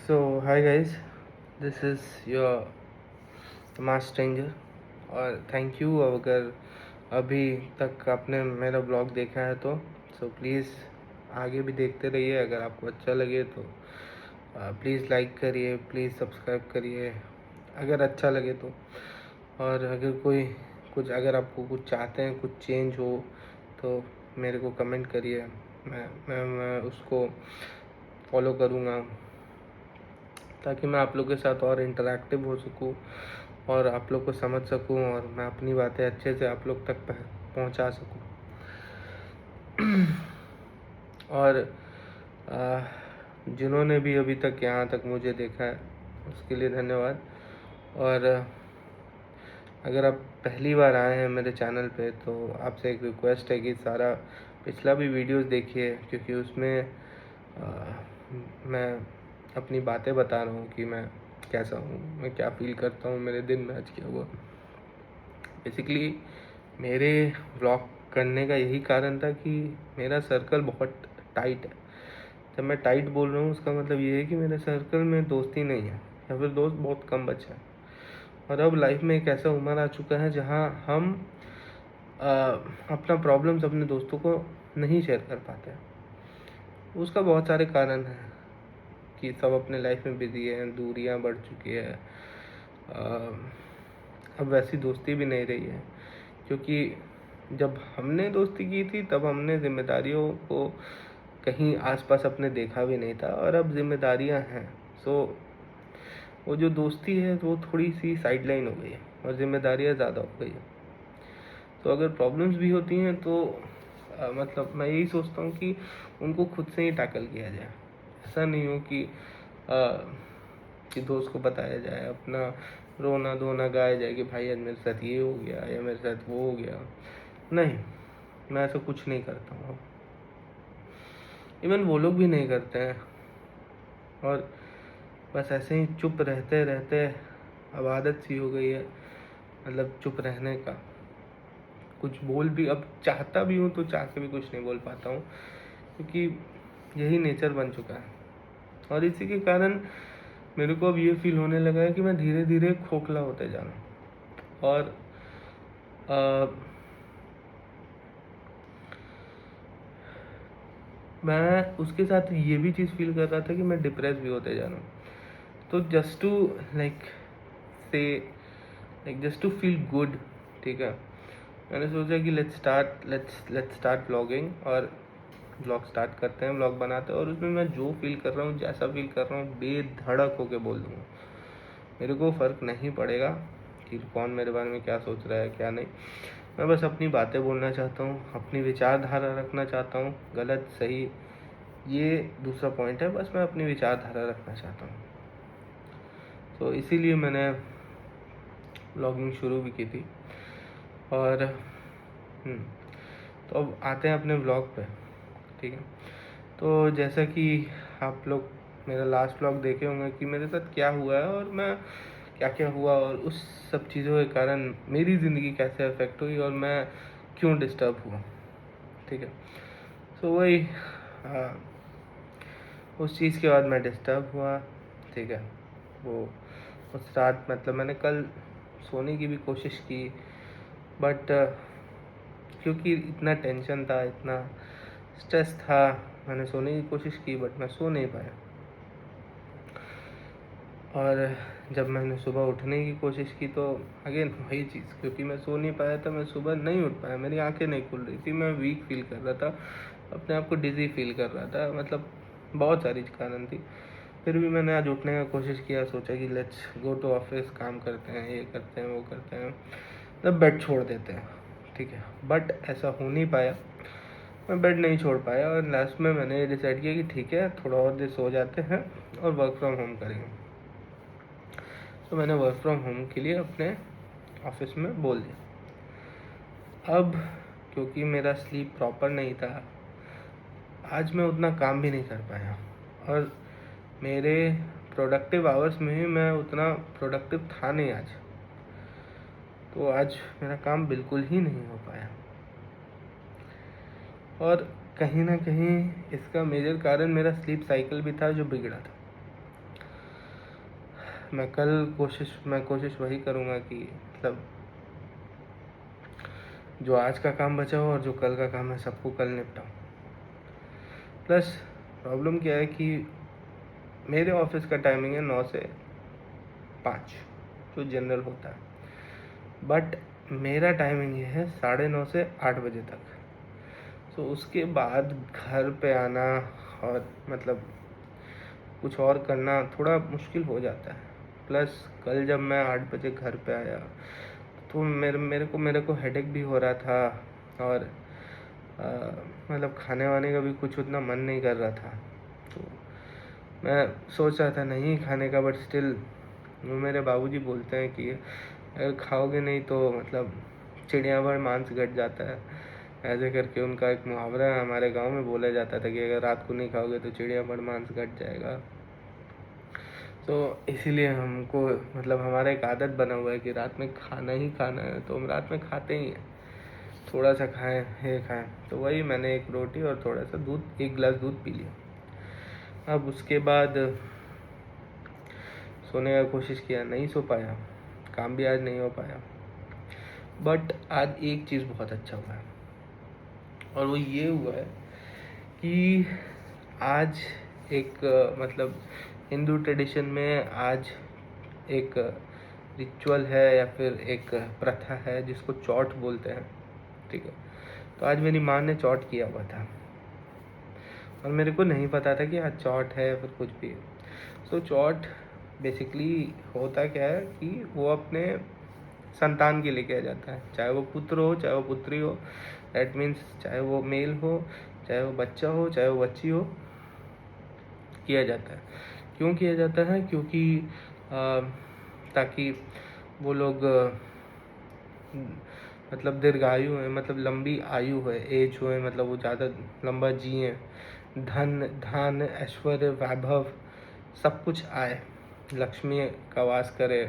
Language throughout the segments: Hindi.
So, hi guys, this is your mass stranger. और थैंक यू अगर अभी तक आपने मेरा ब्लॉग देखा है तो प्लीज़ आगे भी देखते रहिए। अगर आपको अच्छा लगे तो प्लीज़ लाइक करिए, प्लीज़ सब्सक्राइब करिए अगर अच्छा लगे तो। और अगर कोई कुछ अगर आपको कुछ चाहते हैं, कुछ चेंज हो तो मेरे को कमेंट करिए, मैं उसको फॉलो करूँगा ताकि मैं आप लोग के साथ और इंटरेक्टिव हो सकूँ और आप लोग को समझ सकूँ और मैं अपनी बातें अच्छे से आप लोग तक पहुँचा सकूँ। और जिन्होंने भी अभी तक यहाँ तक मुझे देखा है उसके लिए धन्यवाद। और अगर आप पहली बार आए हैं मेरे चैनल पे तो आपसे एक रिक्वेस्ट है कि सारा पिछला भी वीडियोस देखिए, क्योंकि उसमें मैं अपनी बातें बता रहा हूँ कि मैं कैसा हूँ, मैं क्या फील करता हूँ, मेरे दिन में आज क्या हुआ। बेसिकली मेरे व्लॉग करने का यही कारण था कि मेरा सर्कल बहुत टाइट है। जब मैं टाइट बोल रहा हूँ उसका मतलब ये है कि मेरे सर्कल में दोस्ती नहीं है या फिर दोस्त बहुत कम बचे हैं। और अब लाइफ में एक ऐसा उम्र आ चुका है जहाँ हम अपना प्रॉब्लम्स अपने दोस्तों को नहीं शेयर कर पाते हैं। उसका बहुत सारे कारण हैं कि सब अपने लाइफ में बिजी हैं, दूरियां बढ़ चुकी है, अब वैसी दोस्ती भी नहीं रही है। क्योंकि जब हमने दोस्ती की थी तब हमने जिम्मेदारियों को कहीं आसपास अपने देखा भी नहीं था, और अब जिम्मेदारियां हैं। सो वो जो दोस्ती है वो थोड़ी सी साइडलाइन हो गई है और जिम्मेदारियां ज़्यादा हो गई है। तो अगर प्रॉब्लम्स भी होती हैं तो मतलब मैं यही सोचता हूँ कि उनको खुद से ही टैकल किया जाए। ऐसा नहीं हो कि दोस्त को बताया जाए, अपना रोना धोना गाया जाए कि भाई आज मेरे साथ ये हो गया या मेरे साथ वो हो गया। नहीं, मैं ऐसा कुछ नहीं करता हूँ। इवन वो लोग भी नहीं करते हैं। और बस ऐसे ही चुप रहते रहते अब आदत सी हो गई है, मतलब चुप रहने का। कुछ बोल भी अब चाहता भी हूँ तो चाह के भी कुछ नहीं बोल पाता हूँ, क्योंकि यही नेचर बन चुका है। और इसी के कारण मेरे को अब ये फील होने लगा है कि मैं धीरे धीरे खोखला होते जा रहा हूँ। और मैं उसके साथ ये भी चीज़ फील कर रहा था कि मैं डिप्रेस भी होते जा रहा हूँ। तो जस्ट टू से जस्ट टू फील गुड, ठीक है, मैंने सोचा कि लेट्स स्टार्ट व्लॉगिंग। और व्लॉग स्टार्ट करते हैं, व्लॉग बनाते हैं, और उसमें मैं जो फील कर रहा हूँ, जैसा फील कर रहा हूँ, बेधड़क होके बोल दूँगा। मेरे को फ़र्क नहीं पड़ेगा कि कौन मेरे बारे में क्या सोच रहा है क्या नहीं। मैं बस अपनी बातें बोलना चाहता हूँ, अपनी विचारधारा रखना चाहता हूँ। गलत सही ये दूसरा पॉइंट है, बस मैं अपनी विचारधारा रखना चाहता हूँ। तो इसीलिए मैंने व्लॉगिंग शुरू भी की थी। और तो अब आते हैं अपने व्लॉग पे, ठीक है। तो जैसा कि आप लोग मेरा लास्ट व्लॉग देखे होंगे कि मेरे साथ क्या हुआ है और मैं क्या क्या हुआ और उस सब चीज़ों के कारण मेरी ज़िंदगी कैसे अफेक्ट हुई और मैं क्यों डिस्टर्ब हुआ, ठीक है। तो वही उस चीज़ के बाद मैं डिस्टर्ब हुआ, ठीक है। वो उस रात मतलब मैंने कल सोने की भी कोशिश की, बट क्योंकि इतना टेंशन था, इतना स्ट्रेस था, मैंने सोने की कोशिश की बट मैं सो नहीं पाया। और जब मैंने सुबह उठने की कोशिश की तो अगेन वही चीज़, क्योंकि मैं सो नहीं पाया था, मैं सुबह नहीं उठ पाया, मेरी आंखें नहीं खुल रही थी, मैं वीक फील कर रहा था, अपने आप को डिज़ी फील कर रहा था, मतलब बहुत सारी कारण थी। फिर भी मैंने आज उठने का कोशिश किया, सोचा कि लेट्स गो टू ऑफिस, काम करते हैं, ये करते हैं, वो करते हैं, मतलब बेड छोड़ देते हैं, ठीक है। बट ऐसा हो नहीं पाया, मैं बेड नहीं छोड़ पाया, और लास्ट में मैंने ये डिसाइड किया कि ठीक है थोड़ा और देर सो जाते हैं और वर्क फ्रॉम होम करेंगे। तो मैंने वर्क फ्रॉम होम के लिए अपने ऑफिस में बोल दिया। अब क्योंकि मेरा स्लीप प्रॉपर नहीं था, आज मैं उतना काम भी नहीं कर पाया, और मेरे प्रोडक्टिव आवर्स में ही मैं उतना प्रोडक्टिव था नहीं आज। तो आज मेरा काम बिल्कुल ही नहीं हो पाया, और कहीं ना कहीं इसका मेजर कारण मेरा स्लीप साइकिल भी था जो बिगड़ा था। मैं कोशिश वही करूँगा कि मतलब जो आज का काम बचा हो और जो कल का काम है सबको कल निपटाऊँ। प्लस प्रॉब्लम क्या है कि मेरे ऑफिस का टाइमिंग है 9 से 5 जो जनरल होता है, बट मेरा टाइमिंग ये है 9:30 से 8 बजे तक। तो उसके बाद घर पे आना और मतलब कुछ और करना थोड़ा मुश्किल हो जाता है। प्लस कल जब मैं 8 बजे घर पे आया तो मेरे को हेडेक भी हो रहा था और मतलब खाने वाने का भी कुछ उतना मन नहीं कर रहा था। तो मैं सोच रहा था नहीं खाने का, बट स्टिल वो मेरे बाबूजी बोलते हैं कि अगर खाओगे नहीं तो मतलब चिड़िया भर मांस घट जाता है, ऐसे करके उनका एक मुहावरा है। हमारे गांव में बोला जाता था कि अगर रात को नहीं खाओगे तो चिड़िया भर मांस घट जाएगा। तो इसीलिए हमको मतलब हमारा एक आदत बना हुआ है कि रात में खाना ही खाना है, तो हम रात में खाते ही हैं, थोड़ा सा खाएं ये खाएं। तो वही मैंने एक रोटी और थोड़ा सा दूध, 1 गिलास दूध पी लिया। अब उसके बाद सोने का कोशिश किया, नहीं सो पाया, काम भी आज नहीं हो पाया। बट आज एक चीज़ बहुत अच्छा हुआ है और वो ये हुआ है कि आज एक मतलब हिंदू ट्रेडिशन में आज एक रिचुअल है या फिर एक प्रथा है जिसको चौठ बोलते हैं, ठीक है। तो आज मेरी माँ ने चौठ किया हुआ था और मेरे को नहीं पता था कि आज चौठ है या फिर कुछ भी। सो चौठ बेसिकली होता क्या है कि वो अपने संतान के लिए किया जाता है, चाहे वो पुत्र हो चाहे वो पुत्री हो। दैट मीन्स चाहे वो मेल हो चाहे वो बच्चा हो चाहे वो बच्ची हो, किया जाता है। क्यों किया जाता है? क्योंकि ताकि वो लोग मतलब दीर्घायु है, मतलब लंबी आयु है, एज हो, मतलब वो ज़्यादा लंबा जिए, धन ऐश्वर्य वैभव सब कुछ आए, लक्ष्मी का वास करे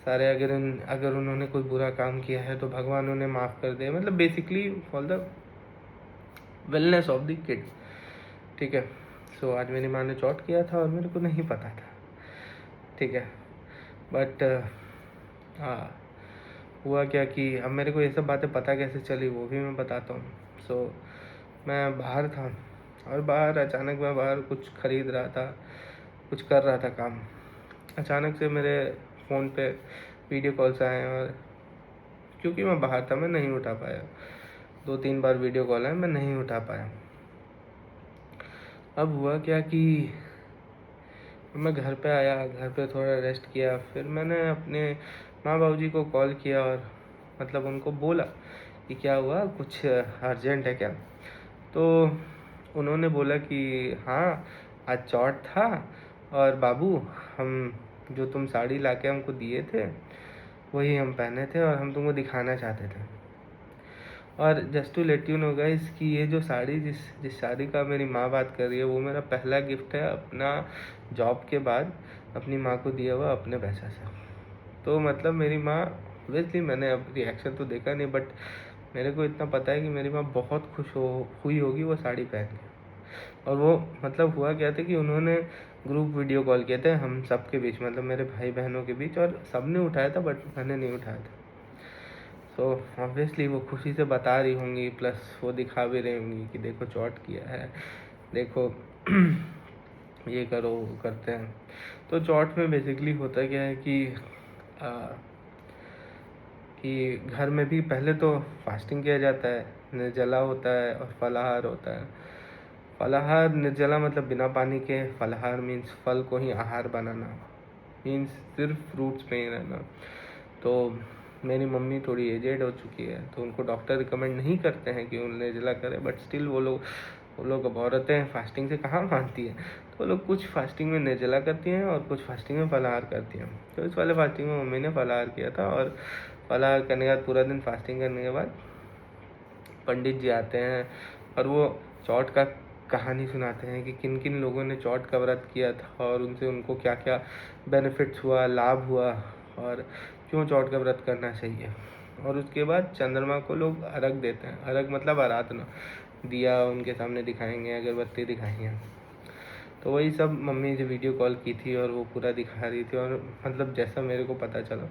सारे। अगर उन्होंने कोई बुरा काम किया है तो भगवान उन्हें माफ़ कर दे, मतलब basically for the wellness of the kid, ठीक है। सो आज मेरी माँ ने चौट किया था और मेरे को नहीं पता था, ठीक है। बट हाँ, हुआ क्या कि अब मेरे को ये सब बातें पता कैसे चली वो भी मैं बताता हूँ। सो मैं बाहर था और अचानक मैं बाहर कुछ खरीद रहा था, कुछ कर रहा था काम। अचानक से मेरे फ़ोन पे वीडियो कॉल्स आए और क्योंकि मैं बाहर था मैं नहीं उठा पाया। 2-3 बार वीडियो कॉल आए, मैं नहीं उठा पाया। अब हुआ क्या कि मैं घर पे आया, घर पे थोड़ा रेस्ट किया, फिर मैंने अपने माँ बाबू जी को कॉल किया और मतलब उनको बोला कि क्या हुआ, कुछ अर्जेंट है क्या। तो उन्होंने बोला कि हाँ आज चौथ था और बाबू हम जो तुम साड़ी लाके हमको दिए थे वही हम पहने थे और हम तुमको दिखाना चाहते थे। और just to let you know guys कि ये जो साड़ी जिस साड़ी का मेरी माँ बात कर रही है वो मेरा पहला गिफ्ट है अपना जॉब के बाद, अपनी माँ को दिया हुआ अपने पैसे से। तो मतलब मेरी माँ, ऑब्वियसली मैंने अब रिएक्शन तो देखा नहीं, बट मेरे को इतना पता है कि मेरी माँ बहुत खुश हुई होगी वो साड़ी पहन के। और वो मतलब हुआ क्या था कि उन्होंने ग्रुप वीडियो कॉल किए थे हम सब के बीच, मतलब मेरे भाई बहनों के बीच, और सब ने उठाया था बट मैंने नहीं उठाया था। सो ऑब्वियसली वो खुशी से बता रही होंगी, प्लस वो दिखा भी रही होंगी कि देखो चौट किया है, देखो ये करो वो करते हैं। तो चौट में बेसिकली होता क्या है कि घर में भी पहले तो फास्टिंग किया जाता है, निर्जला होता है और फलाहार होता है। फलाहार निर्जला मतलब बिना पानी के, फलाहार मीन्स फल को ही आहार बनाना, मीन्स सिर्फ फ्रूट्स पे ही रहना। तो मेरी मम्मी थोड़ी एजेड हो चुकी है तो उनको डॉक्टर रिकमेंड नहीं करते हैं कि उन्हें निर्जला करें, बट स्टिल वो लोग अब औरतें फास्टिंग से कहाँ मानती है, तो वो लोग कुछ फास्टिंग में निर्जला करती हैं और कुछ फास्टिंग में फलाहार करती हैं। तो इस वाले फास्टिंग में मम्मी ने फलाहार किया था और फलाहार करने के बाद पूरा दिन फास्टिंग करने के बाद पंडित जी आते हैं और वो चौथ का कहानी सुनाते हैं कि किन किन लोगों ने चौथ का व्रत किया था और उनको क्या क्या बेनिफिट्स हुआ, लाभ हुआ और क्यों चौथ का व्रत करना चाहिए। और उसके बाद चंद्रमा को लोग अर्घ देते हैं, अर्घ मतलब आराधना, दिया उनके सामने दिखाएंगे, अगरबत्ती दिखाएंगे। तो वही सब मम्मी जो वीडियो कॉल की थी और वो पूरा दिखा रही थी, और मतलब जैसा मेरे को पता चला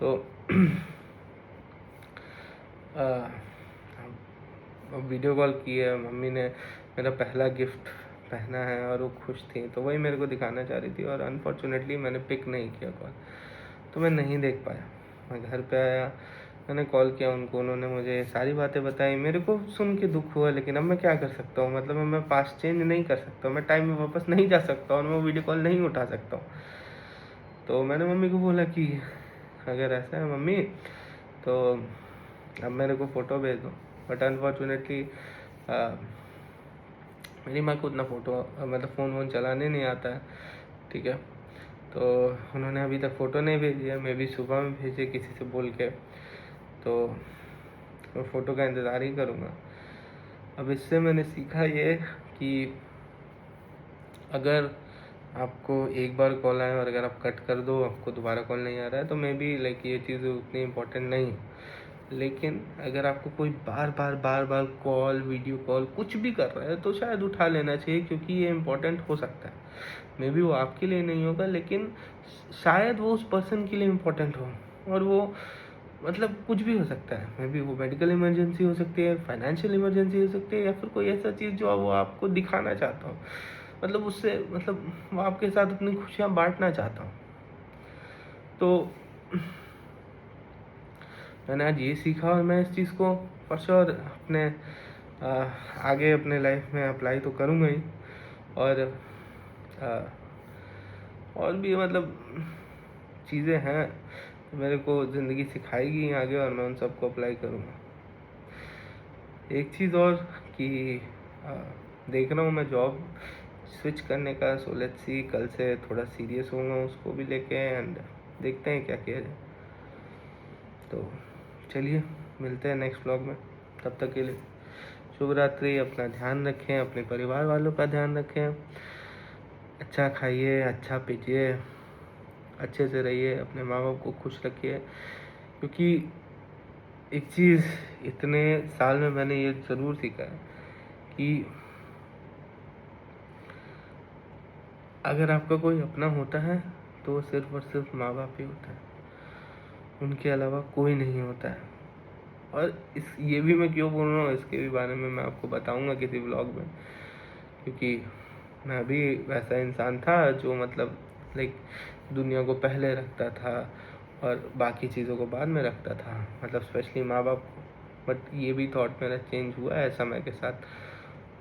तो वीडियो कॉल की है मम्मी ने, मेरा पहला गिफ्ट पहना है और वो खुश थी, तो वही मेरे को दिखाना चाह रही थी। और अनफॉर्चुनेटली मैंने पिक नहीं किया कॉल, तो मैं नहीं देख पाया। मैं घर पे आया, मैंने कॉल किया उनको, उन्होंने मुझे सारी बातें बताई। मेरे को सुन के दुख हुआ, लेकिन अब मैं क्या कर सकता हूँ, मतलब मैं पास्ट चेंज नहीं कर सकता, मैं टाइम में वापस नहीं जा सकता और मैं वीडियो कॉल नहीं उठा सकता हूँ। तो मैंने मम्मी को बोला कि अगर ऐसा है मम्मी, तो अब मेरे को फ़ोटो भेज दो। बट अनफॉर्चुनेटली मेरी माँ को उतना फ़ोटो मतलब फ़ोन वोन चलाने नहीं आता है, ठीक है। तो उन्होंने अभी तक फ़ोटो नहीं भेजी है, मैं भी सुबह में भेजे किसी से बोल के, तो मैं फ़ोटो का इंतज़ार ही करूँगा। अब इससे मैंने सीखा ये कि अगर आपको एक बार कॉल आए और अगर आप कट कर दो, आपको दोबारा कॉल नहीं आ रहा है, तो मे बी लाइक ये चीज़ उतनी इम्पोर्टेंट नहीं है। लेकिन अगर आपको कोई बार बार कॉल, वीडियो कॉल कुछ भी कर रहा है, तो शायद उठा लेना चाहिए, क्योंकि ये इम्पोर्टेंट हो सकता है। मे बी वो आपके लिए नहीं होगा, लेकिन शायद वो उस पर्सन के लिए इम्पोर्टेंट हो, और वो मतलब कुछ भी हो सकता है। मे बी वो मेडिकल इमरजेंसी हो सकती है, फाइनेंशियल इमरजेंसी हो सकती है, या फिर कोई ऐसा चीज़ जो वो आपको दिखाना चाहता हो, मतलब उससे मतलब वो आपके साथ अपनी खुशियाँ बांटना चाहता हूँ। तो मैंने आज ये सीखा, और मैं इस चीज़ को फॉर श्योर अपने आगे अपने लाइफ में अप्लाई तो करूँगा ही। और और भी मतलब चीज़ें हैं जो मेरे को ज़िंदगी सिखाएगी आगे, और मैं उन सबको अप्लाई करूँगा। एक चीज़ और कि देख रहा हूँ मैं जॉब स्विच करने का, सो लेट्स सी, कल से थोड़ा सीरियस होऊंगा उसको भी लेके, एंड देखते हैं क्या किया जाए। तो चलिए मिलते हैं नेक्स्ट व्लॉग में, तब तक के लिए शुभ रात्रि। अपना ध्यान रखें, अपने परिवार वालों का ध्यान रखें, अच्छा खाइए, अच्छा पीजिए, अच्छे से रहिए, अपने माँ बाप को खुश रखिए। क्योंकि एक चीज़ इतने साल में मैंने ये ज़रूर सीखा है कि अगर आपका कोई अपना होता है तो वो सिर्फ और सिर्फ माँ बाप ही होता है, उनके अलावा कोई नहीं होता है। और ये भी मैं क्यों बोल रहा हूँ, इसके भी बारे में मैं आपको बताऊंगा किसी व्लॉग में, क्योंकि मैं भी वैसा इंसान था जो मतलब लाइक दुनिया को पहले रखता था और बाकी चीज़ों को बाद में रखता था, मतलब स्पेशली माँ बाप को। बट ये भी थॉट मेरा चेंज हुआ है समय के साथ,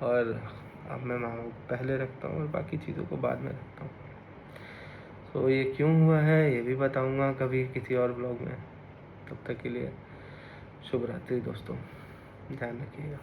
और अब मैं माँ बाप को पहले रखता हूँ और बाकी चीज़ों को बाद में रखता हूँ। तो ये क्यों हुआ है ये भी बताऊँगा कभी किसी और ब्लॉग में। तब तक के लिए शुभ रात्रि दोस्तों, ध्यान रखिएगा।